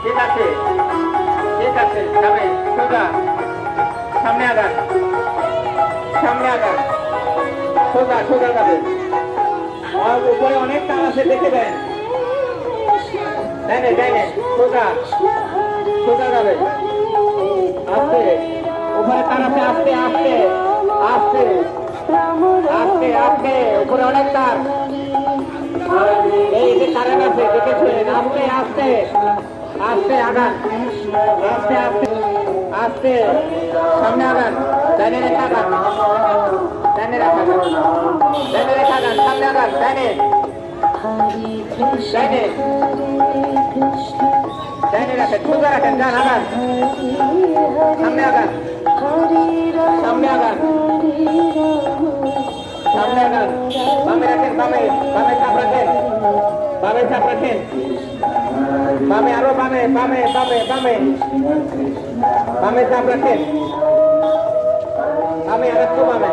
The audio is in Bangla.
ঠিক আছে ঠিক আছে যাবে সোজা সামনে আগান সামনে আগান সোজা সোজা যাবে আর উপরে অনেক তার আছে দেখে দেন ডাইনে সোজা সোজা যাবে আস্তে উপরে তার আছে আস্তে আস্তে আস্তে আস্তে আস্তে উপরে অনেক তার এই যে কারেন্ট আছে দেখেছেন আস্তে আস্তে আস্তে আগান আস্তে আস্তে আস্তে সামনে আগান ডাইনে রেখা আগান ডাইনে রেখা আগান ডাইনে রেখা আগান সামনে আগান ডাইনে ডাইনে ডাইনে রাখেন সোজা রাখেন যান আগান সামনে আগান সামনে আগান সামনে আগান বামে রাখেন বামে বামে চাপ রাখেন বামে চাপ রাখেন বামে আরো বামে বামে বামে বামে বামে চাপ রাখেন বামে আর একটু বামে